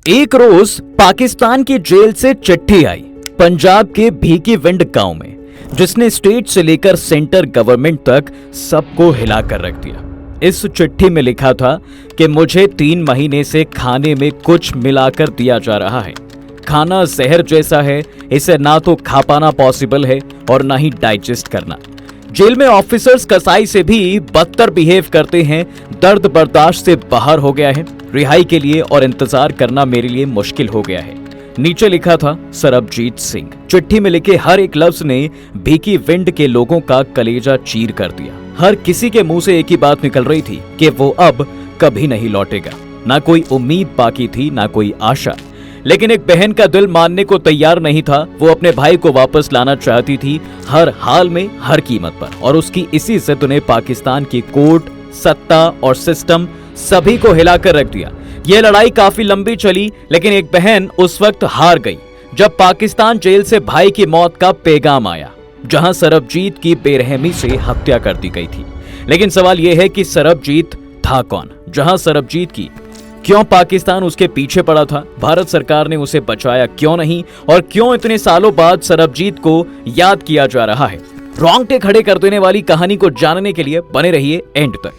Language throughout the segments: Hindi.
एक रोज पाकिस्तान की जेल से चिट्ठी आई पंजाब के भीकीविंड गांव में, जिसने स्टेट से लेकर सेंटर गवर्नमेंट तक सबको हिलाकर रख दिया। इस चिट्ठी में लिखा था कि मुझे 3 महीने से खाने में कुछ मिलाकर दिया जा रहा है। खाना जहर जैसा है, इसे ना तो खा पाना पॉसिबल है और ना ही डाइजेस्ट करना। जेल में ऑफिसर्स कसाई से भी बदतर बिहेव करते हैं। दर्द बर्दाश्त से बाहर हो गया है। रिहाई के लिए और इंतजार करना मेरे लिए मुश्किल हो गया है। नीचे लिखा था सरबजीत सिंह। चिट्ठी में लिखे हर एक लफ्ज ने भीकीविंड के लोगों का कलेजा चीर कर दिया। हर किसी के मुंह से एक ही बात निकल रही थी कि वो अब कभी नहीं लौटेगा। ना कोई उम्मीद बाकी थी, ना कोई आशा। लेकिन एक बहन का दिल मानने को तैयार नहीं था। वो अपने भाई को वापस लाना चाहती थी, हर हाल में, हर कीमत पर। और उसकी इसी जिद ने पाकिस्तान की कोर्ट, सत्ता और सिस्टम सभी को हिलाकर रख दिया। यह लड़ाई काफी लंबी चली, लेकिन एक बहन उस वक्त हार गई जब पाकिस्तान जेल से भाई की मौत का पैगाम आया, जहां सरबजीत की बेरहमी से हत्या कर दी गई थी। लेकिन सवाल यह है कि सरबजीत था कौन? जहां सरबजीत की क्यों पाकिस्तान उसके पीछे पड़ा था? भारत सरकार ने उसे बचाया क्यों नहीं? और क्यों इतने सालों बाद सरबजीत को याद किया जा रहा है? रोंगटे खड़े कर देने वाली कहानी को जानने के लिए बने रहिए एंड तक।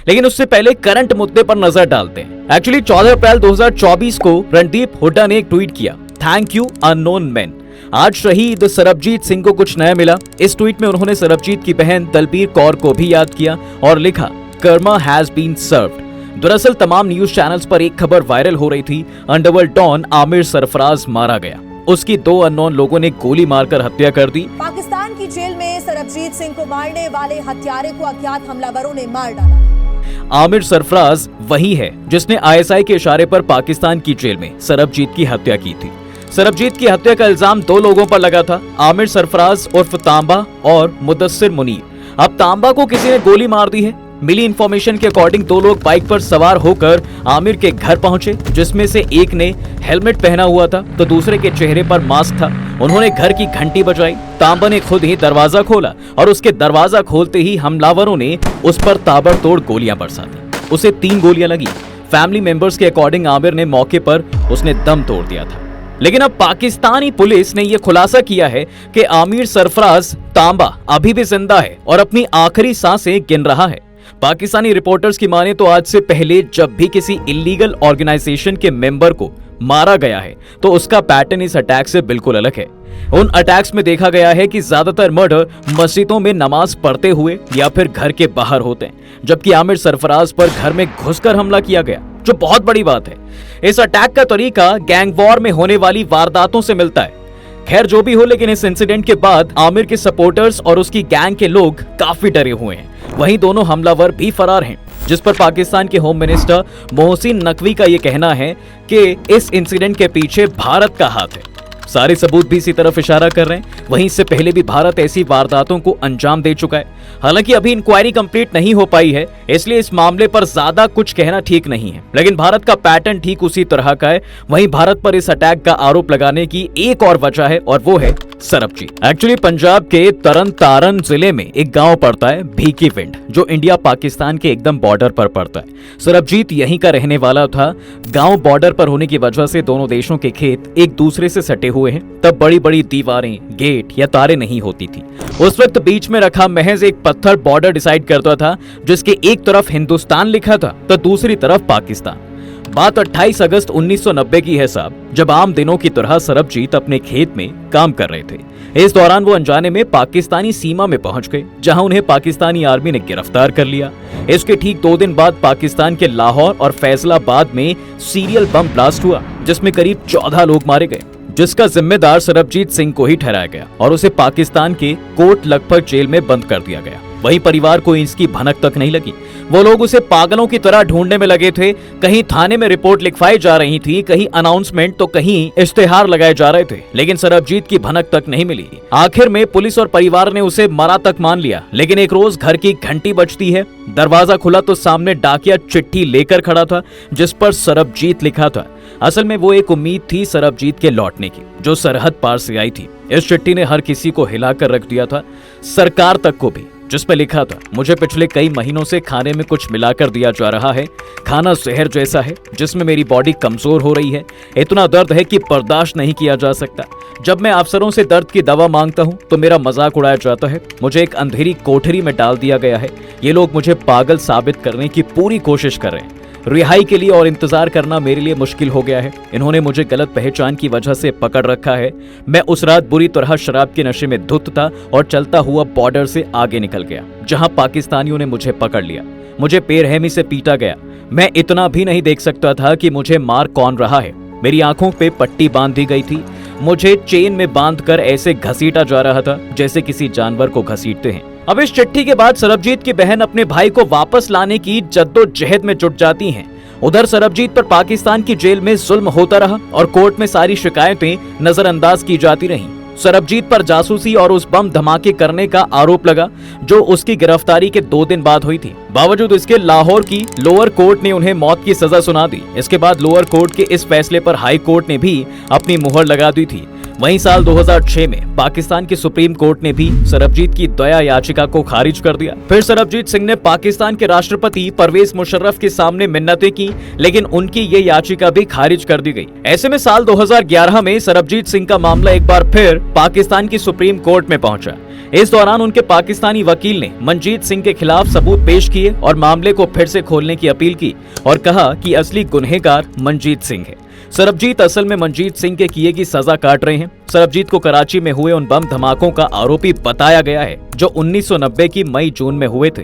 लेकिन उससे पहले करंट मुद्दे पर नजर डालते हैं। एक्चुअली 14 अप्रैल 2024 को रणदीप हुड्डा ने एक ट्वीट किया, थैंक यू अननोन मैन। आज शहीद सरबजीत सिंह को कुछ नया मिला। इस ट्वीट में उन्होंने सरबजीत की बहन दलबीर कौर को भी याद किया और लिखा, कर्मा हैज बीन सर्व्ड। दरअसल तमाम न्यूज चैनल्स पर एक खबर वायरल हो रही थी, अंडरवर्ल्ड डॉन आमिर सरफराज मारा गया। उसकी 2 अननोन लोगों ने गोली मारकर हत्या कर दी। पाकिस्तान की जेल में सरबजीत सिंह को मारने वाले हत्यारे को अज्ञात हमलावरों ने मार डाला। आमिर सरफराज वही है जिसने आईएसआई के इशारे पर पाकिस्तान की जेल में सरबजीत की हत्या की थी। सरबजीत की हत्या का इल्जाम 2 लोगों पर लगा था, आमिर सरफराज उर्फ तांबा और मुदस्सिर मुनीर। अब तांबा को किसी ने गोली मार दी है। मिली इंफॉर्मेशन के अकॉर्डिंग 2 लोग बाइक पर सवार होकर आमिर के घर पहुंचे, जिसमें से एक ने हेलमेट पहना हुआ था तो दूसरे के चेहरे पर मास्क था। उन्होंने घर की घंटी बजाई। तांबा ने खुद ही दरवाजा खोला और उसके दरवाजा खोलते ही हमलावरों ने उस पर ताबड़तोड़ गोलियां बरसा दी। उसे 3 गोलियां लगी। फैमिली मेंबर्स के अकॉर्डिंग आमिर ने मौके पर उसने दम तोड़ दिया था। लेकिन अब पाकिस्तानी पुलिस ने यह खुलासा किया है कि आमिर सरफराज तांबा अभी भी जिंदा है और अपनी आखिरी सांसें गिन रहा है। पाकिस्तानी रिपोर्टर्स की माने तो आज से पहले जब भी किसी इलीगल ऑर्गेनाइजेशन के मेंबर को मारा गया है तो उसका पैटर्न इस अटैक से बिल्कुल अलग है। उन अटैक्स में देखा गया है कि ज्यादातर मर्डर मस्जिदों में नमाज पढ़ते हुए या फिर घर के बाहर होते हैं, जबकि आमिर सरफराज पर घर में घुसकर हमला किया गया, जो बहुत बड़ी बात है। इस अटैक का तरीका गैंग वॉर में होने वाली वारदातों से मिलता है। खैर जो भी हो, लेकिन इस इंसिडेंट के बाद आमिर के सपोर्टर्स और उसकी गैंग के लोग काफी डरे हुए हैं। वहीं दोनों हमलावर भी फरार हैं, जिस पर पाकिस्तान के होम मिनिस्टर मोहसिन नकवी का यह कहना है कि इस इंसिडेंट के पीछे भारत का हाथ है। सारे सबूत भी इसी तरफ इशारा कर रहे हैं। वहीं इससे पहले भी भारत ऐसी वारदातों को अंजाम दे चुका है। हालांकि अभी इंक्वायरी कंप्लीट नहीं हो पाई है, इसलिए इस मामले पर ज्यादा कुछ कहना ठीक नहीं है। लेकिन भारत का पैटर्न ठीक उसी तरह का है। वहीं भारत पर इस अटैक का आरोप लगाने की एक और वजह है और वो है सरबजीत। एक्चुअली पंजाब के तरन तारन जिले में एक गांव पड़ता है भीकीविंड, जो इंडिया पाकिस्तान के एकदम बॉर्डर पर पड़ता है। सरबजीत यहीं का रहने वाला था। गांव बॉर्डर पर होने की वजह से दोनों देशों के खेत एक दूसरे से सटे हुए हैं। तब बड़ी बड़ी दीवारें, गेट या तारे नहीं होती थी। उस वक्त बीच में रखा महज एक पत्थर बॉर्डर डिसाइड करता था, जिसके एक तरफ हिंदुस्तान लिखा था तो दूसरी तरफ पाकिस्तान। बात 28 अगस्त 1990 की है साहब, जब आम दिनों की तरह सरबजीत अपने खेत में काम कर रहे थे। इस दौरान वो अनजाने में पाकिस्तानी सीमा में पहुंच गए, जहां उन्हें पाकिस्तानी आर्मी ने गिरफ्तार कर लिया। इसके ठीक 2 दिन बाद पाकिस्तान के लाहौर और फैसलाबाद में सीरियल बम ब्लास्ट हुआ, जिसमें करीब 14 लोग मारे गए, जिसका जिम्मेदार सरबजीत सिंह को ही ठहराया गया और उसे पाकिस्तान के कोट लखपत जेल में बंद कर दिया गया। वही परिवार को इसकी भनक तक नहीं लगी। वो लोग उसे पागलों की तरह ढूंढने में लगे थे। कहीं थाने में रिपोर्ट लिखवाई जा रही थी, कहीं अनाउंसमेंट तो कहीं इश्तेहार लगाए जा रहे थे, लेकिन सरबजीत की भनक तक नहीं मिली। आखिर में पुलिस और परिवार ने उसे मरा तक मान लिया। लेकिन एक रोज घर की घंटी बजती है, दरवाजा खुला तो सामने डाकिया चिट्ठी लेकर खड़ा था जिस पर सरबजीत लिखा था। असल में वो एक उम्मीद थी सरबजीत के लौटने की, जो सरहद पार से आई थी। इस चिट्ठी ने हर किसी को हिलाकर रख दिया था, सरकार तक को भी, जिसमें लिखा था, मुझे पिछले कई महीनों से खाने में कुछ मिलाकर दिया जा रहा है। खाना जहर जैसा है जिसमें मेरी बॉडी कमजोर हो रही है। इतना दर्द है कि बर्दाश्त नहीं किया जा सकता। जब मैं अफसरों से दर्द की दवा मांगता हूँ तो मेरा मजाक उड़ाया जाता है। मुझे एक अंधेरी कोठरी में डाल दिया गया है। ये लोग मुझे पागल साबित करने की पूरी कोशिश कर रहे हैं। रिहाई के लिए और इंतजार करना मेरे लिए मुश्किल हो गया है। इन्होंने मुझे गलत पहचान की वजह से पकड़ रखा है। मैं उस रात बुरी तरह शराब के नशे में धुत था और चलता हुआ बॉर्डर से आगे निकल गया, जहां पाकिस्तानियों ने मुझे पकड़ लिया। मुझे बेरहमी से पीटा गया। मैं इतना भी नहीं देख सकता था कि मुझे मार कौन रहा है। मेरी आंखों पे पट्टी बांध दी गई थी। मुझे चेन में बांधकर ऐसे घसीटा जा रहा था जैसे किसी जानवर को घसीटते हैं। अब इस चिट्ठी के बाद सरबजीत की बहन अपने भाई को वापस लाने की जद्दोजहद में जुट जाती हैं। उधर सरबजीत पर पाकिस्तान की जेल में जुल्म होता रहा और कोर्ट में सारी शिकायतें नजरअंदाज की जाती रहीं। सरबजीत पर जासूसी और उस बम धमाके करने का आरोप लगा जो उसकी गिरफ्तारी के 2 दिन बाद हुई थी। बावजूद इसके लाहौर की लोअर कोर्ट ने उन्हें मौत की सजा सुना दी। इसके बाद लोअर कोर्ट के इस फैसले पर हाई कोर्ट ने भी अपनी मुहर लगा दी थी। वहीं साल 2006 में पाकिस्तान की सुप्रीम कोर्ट ने भी सरबजीत की दया याचिका को खारिज कर दिया। फिर सरबजीत सिंह ने पाकिस्तान के राष्ट्रपति परवेज मुशर्रफ के सामने मिन्नतें की, लेकिन उनकी ये याचिका भी खारिज कर दी गई। ऐसे में साल 2011 में सरबजीत सिंह का मामला एक बार फिर पाकिस्तान की सुप्रीम कोर्ट में पहुंचा। इस दौरान उनके पाकिस्तानी वकील ने मनजीत सिंह के खिलाफ सबूत पेश किए और मामले को फिर से खोलने की अपील की और कहा कि असली गुनहगार मनजीत सिंह है। सरबजीत असल में मनजीत सिंह के किए की सजा काट रहे हैं। सरबजीत को कराची में हुए उन बम धमाकों का आरोपी बताया गया है जो 1990 की मई-जून में हुए थे,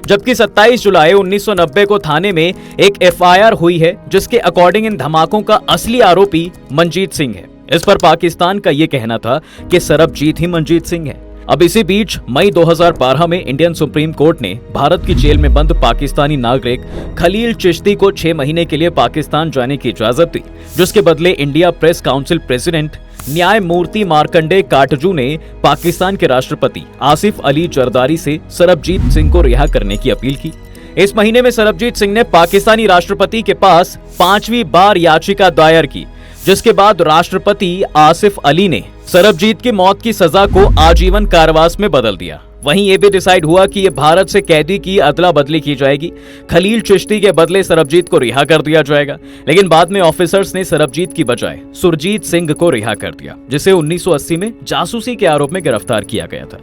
जबकि 27 जुलाई 1990 को थाने में एक FIR हुई है जिसके अकॉर्डिंग इन धमाकों का असली आरोपी मनजीत सिंह है। इस पर पाकिस्तान का ये कहना था कि सरबजीत ही मनजीत सिंह है। अब इसी बीच मई 2012 में इंडियन सुप्रीम कोर्ट ने भारत की जेल में बंद पाकिस्तानी नागरिक खलील चिश्ती को 6 महीने के लिए पाकिस्तान जाने की इजाजत दी, जिसके बदले इंडिया प्रेस काउंसिल प्रेसिडेंट न्यायमूर्ति मार्कंडेय काटजू ने पाकिस्तान के राष्ट्रपति आसिफ अली जरदारी से सरबजीत सिंह को रिहा करने की अपील की। इस महीने में सरबजीत सिंह ने पाकिस्तानी राष्ट्रपति के पास 5वीं बार याचिका दायर की, जिसके बाद राष्ट्रपति आसिफ अली ने सरबजीत की मौत की सजा को आजीवन कारावास में बदल दिया। वहीं ये भी डिसाइड हुआ कि ये भारत से कैदी की अदला बदली की जाएगी। खलील चिश्ती के बदले सरबजीत को रिहा कर दिया जाएगा, लेकिन बाद में ऑफिसर्स ने सरबजीत की बजाय सुरजीत सिंह को रिहा कर दिया, जिसे 1980 में जासूसी के आरोप में गिरफ्तार किया गया था।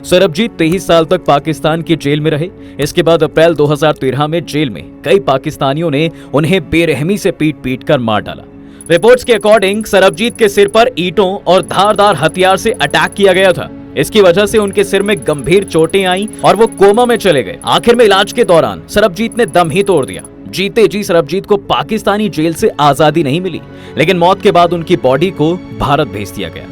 सरबजीत 23 साल तक पाकिस्तान की जेल में रहे। इसके बाद अप्रैल 2013 में जेल में कई पाकिस्तानियों ने उन्हें बेरहमी से पीट कर मार डाला। रिपोर्ट्स के अकॉर्डिंग सरबजीत के सिर पर ईंटों और धारदार हथियार से अटैक किया गया था। इसकी वजह से उनके सिर में गंभीर चोटें आईं और वो कोमा में चले गए। आखिर में इलाज के दौरान सरबजीत ने दम ही तोड़ दिया। जीते जी सरबजीत को पाकिस्तानी जेल से आजादी नहीं मिली, लेकिन मौत के बाद उनकी बॉडी को भारत भेज दिया गया।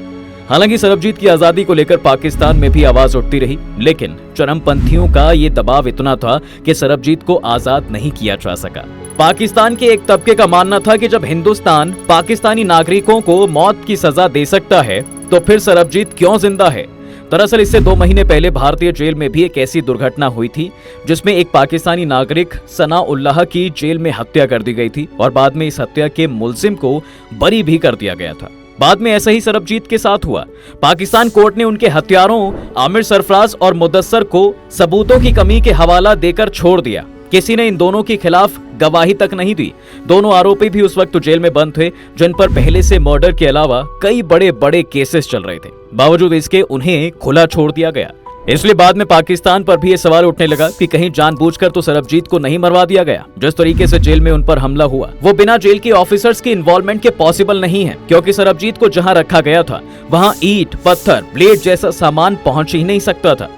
हालांकि सरबजीत की आजादी को लेकर पाकिस्तान में भी आवाज उठती रही, लेकिन चरमपंथियों का ये दबाव इतना था कि सरबजीत को आजाद नहीं किया जा सका। पाकिस्तान के एक तबके का मानना था कि जब हिंदुस्तान पाकिस्तानी नागरिकों को मौत की सजा दे सकता है तो फिर सरबजीत क्यों जिंदा है। दरअसल इससे 2 महीने पहले भारतीय जेल में भी एक ऐसी दुर्घटना हुई थी जिसमें एक पाकिस्तानी नागरिक सनाउल्लाह की जेल में हत्या कर दी गई थी और बाद में इस हत्या के मुलजिम को बरी भी कर दिया गया था। बाद में ऐसा ही सरबजीत के साथ हुआ। पाकिस्तान कोर्ट ने उनके हत्यारों आमिर सरफराज और मुदस्सर को सबूतों की कमी के हवाला देकर छोड़ दिया। किसी ने इन दोनों के खिलाफ गवाही तक नहीं दी। दोनों आरोपी भी उस वक्त जेल में बंद थे जिन पर पहले से मर्डर के अलावा कई बड़े केसेस चल रहे थे। बावजूद इसके उन्हें खुला छोड़ दिया गया। इसलिए बाद में पाकिस्तान पर भी ये सवाल उठने लगा कि कहीं जानबूझकर तो सरबजीत को नहीं मरवा दिया गया। जिस तरीके से जेल में उन पर हमला हुआ वो बिना जेल के ऑफिसर्स की इन्वॉल्वमेंट के पॉसिबल नहीं है, क्योंकि सरबजीत को जहां रखा गया था वहां ईंट, पत्थर, ब्लेड जैसा सामान पहुंच ही नहीं सकता था।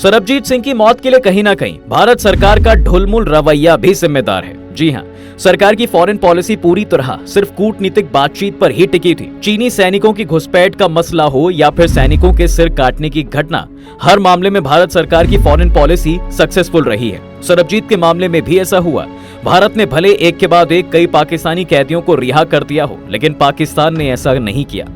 सरबजीत सिंह की मौत के लिए कहीं ना कहीं भारत सरकार का ढुलमुल रवैया भी जिम्मेदार है, जी हाँ, सरकार की फॉरेन पॉलिसी पूरी तरह सिर्फ कूटनीतिक बातचीत पर ही टिकी थी। चीनी सैनिकों की घुसपैठ का मसला हो या फिर सैनिकों के सिर काटने की घटना, हर मामले में भारत सरकार की फॉरेन पॉलिसी सक्सेसफुल रही है। सरबजीत के मामले में भी ऐसा हुआ। भारत ने भले एक के बाद एक कई पाकिस्तानी कैदियों को रिहा कर दिया हो, लेकिन पाकिस्तान ने ऐसा नहीं किया।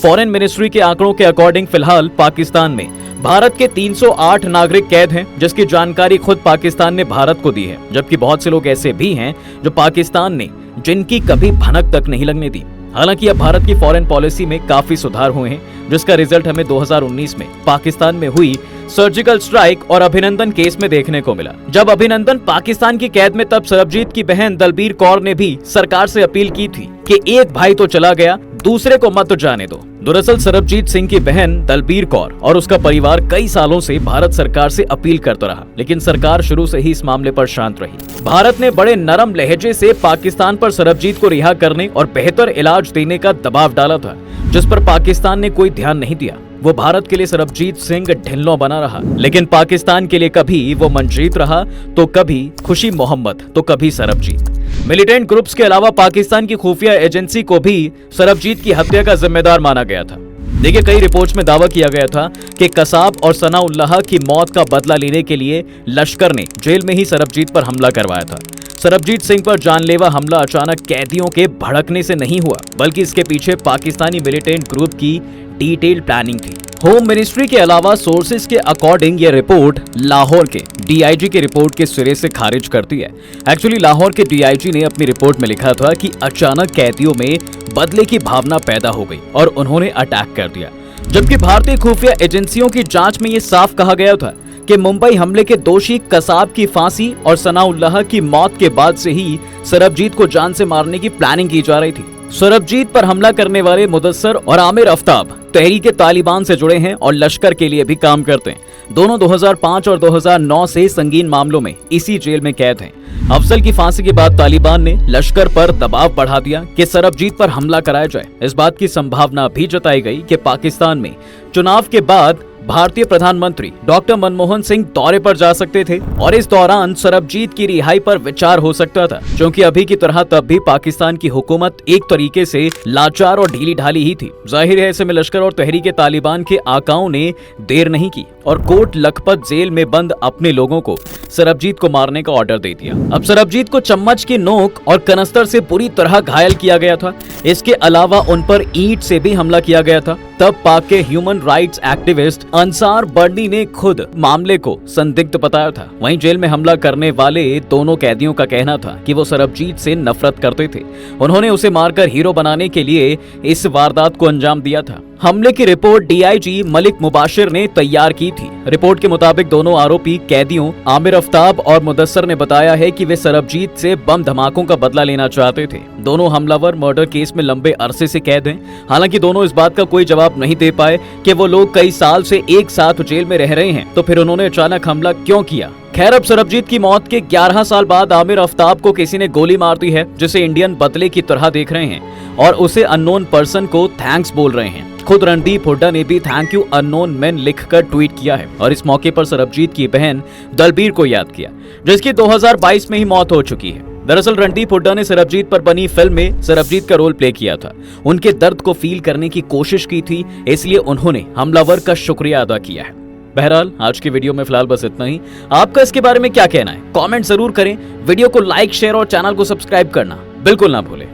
फॉरेन मिनिस्ट्री के आंकड़ों के अकॉर्डिंग फिलहाल पाकिस्तान में भारत के 308 नागरिक कैद हैं, जिसकी जानकारी खुद पाकिस्तान ने भारत को दी है, जबकि बहुत से लोग ऐसे भी हैं जो पाकिस्तान ने जिनकी कभी भनक तक नहीं लगने दी। हालांकि अब भारत की फॉरेन पॉलिसी में काफी सुधार हुए हैं, जिसका रिजल्ट हमें 2019 में पाकिस्तान में हुई सर्जिकल स्ट्राइक और अभिनंदन केस में देखने को मिला। जब अभिनंदन पाकिस्तान की कैद में, तब सरबजीत की बहन दलबीर कौर ने भी सरकार से अपील की थी कि एक भाई तो चला गया, दूसरे को मत जाने दो। दरअसल सरबजीत सिंह की बहन दलबीर कौर और उसका परिवार कई सालों से भारत सरकार से अपील करता रहा, लेकिन सरकार शुरू से ही इस मामले पर शांत रही। भारत ने बड़े नरम लहजे से पाकिस्तान पर सरबजीत को रिहा करने और बेहतर इलाज देने का दबाव डाला था, जिस पर पाकिस्तान ने कोई ध्यान नहीं दिया। वो भारत के लिए सरबजीत सिंह ढिल्लो बना रहा, लेकिन पाकिस्तान के लिए कभी वो मंजीत रहा, तो कभी खुशी मोहम्मद, तो कभी सरबजीत। मिलिटेंट ग्रुप्स के अलावा पाकिस्तान की खुफिया एजेंसी को भी सरबजीत की हत्या का जिम्मेदार माना गया था। देखिए, कई रिपोर्ट्स में दावा किया गया था कि कसाब और सनाउल्लाह की मौत का बदला लेने के लिए लश्कर ने जेल में ही सरबजीत पर हमला करवाया था। सरबजीत सिंह पर जानलेवा हमला अचानक कैदियों के भड़कने से नहीं हुआ, बल्कि इसके पीछे पाकिस्तानी मिलिटेंट ग्रुप की डिटेल्ड प्लानिंग थी। होम मिनिस्ट्री के अलावा सोर्सेज के अकॉर्डिंग ये रिपोर्ट लाहौर के डीआईजी की रिपोर्ट के सिरे से खारिज करती है। एक्चुअली लाहौर के डीआईजी ने अपनी रिपोर्ट में लिखा था कि अचानक कैदियों में बदले की भावना पैदा हो गई और उन्होंने अटैक कर दिया, जबकि भारतीय खुफिया एजेंसियों की जांच में ये साफ कहा गया था कि मुंबई हमले के दोषी कसाब की फांसी और सनाउल्लाह की मौत के बाद से ही सरबजीत को जान से मारने की प्लानिंग की जा रही थी। सरबजीत पर हमला करने वाले मुदस्सर और आमिर आफ्ताब तहरीके तालिबान से जुड़े हैं और लश्कर के लिए भी काम करते हैं। दोनों 2005 और 2009 से संगीन मामलों में इसी जेल में कैद हैं। अफजल की फांसी के बाद तालिबान ने लश्कर पर दबाव बढ़ा दिया कि सरबजीत पर हमला कराया जाए। इस बात की संभावना भी जताई गई कि पाकिस्तान में चुनाव के बाद भारतीय प्रधानमंत्री डॉक्टर मनमोहन सिंह दौरे पर जा सकते थे और इस दौरान सरबजीत की रिहाई पर विचार हो सकता था, क्योंकि अभी की तरह तब भी पाकिस्तान की हुकूमत एक तरीके से लाचार और ढीली ढाली ही थी। जाहिर है, ऐसे में लश्कर और तहरीके तालिबान के आकाओं ने देर नहीं की और कोट लखपत जेल में बंद अपने लोगों को सरबजीत को मारने का ऑर्डर दे दिया। अब सरबजीत को चम्मच की नोक और कनस्तर से बुरी तरह घायल किया गया था। इसके अलावा उन पर ईंट से भी हमला किया गया था। तब पाक के ह्यूमन राइट्स एक्टिविस्ट अंसार बर्नी ने खुद मामले को संदिग्ध बताया था। वहीं जेल में हमला करने वाले दोनों कैदियों का कहना था कि वो सरबजीत से नफरत करते थे। उन्होंने उसे मारकर हीरो बनाने के लिए इस वारदात को अंजाम दिया था। हमले की रिपोर्ट डीआईजी मलिक मुबाशिर ने तैयार की थी। रिपोर्ट के मुताबिक दोनों आरोपी कैदियों आमिर आफ्ताब और मुदस्सर ने बताया है कि वे सरबजीत से बम धमाकों का बदला लेना चाहते थे। दोनों हमलावर मर्डर केस में लंबे अरसे से कैद हैं। हालांकि दोनों इस बात का कोई जवाब नहीं दे पाए कि वो लोग कई साल से एक साथ जेल में रह रहे हैं, तो फिर उन्होंने अचानक हमला क्यों किया। खैर, अब सरबजीत की मौत के 11 साल बाद आमिर आफ्ताब को किसी ने गोली मार दी है, जिसे इंडियन बदले की तरह देख रहे हैं और उसे अननोन पर्सन को थैंक्स बोल रहे हैं। खुद रणदीप हुड्डा ने भी थैंक यू अननोन मैन लिखकर ट्वीट किया है और इस मौके पर सरबजीत की बहन दलबीर को याद किया, जिसकी 2022 में ही मौत हो चुकी है। दरअसल रणदीप हुड्डा ने सरबजीत पर बनी फिल्म में सरबजीत का रोल प्ले किया था। उनके दर्द को फील करने की कोशिश की थी, इसलिए उन्होंने हमलावर का शुक्रिया अदा किया है। बहरहाल, आज की वीडियो में फिलहाल बस इतना ही। आपका इसके बारे में क्या कहना है, कमेंट जरूर करें। वीडियो को लाइक, शेयर और चैनल को सब्सक्राइब करना बिल्कुल ना भूलें।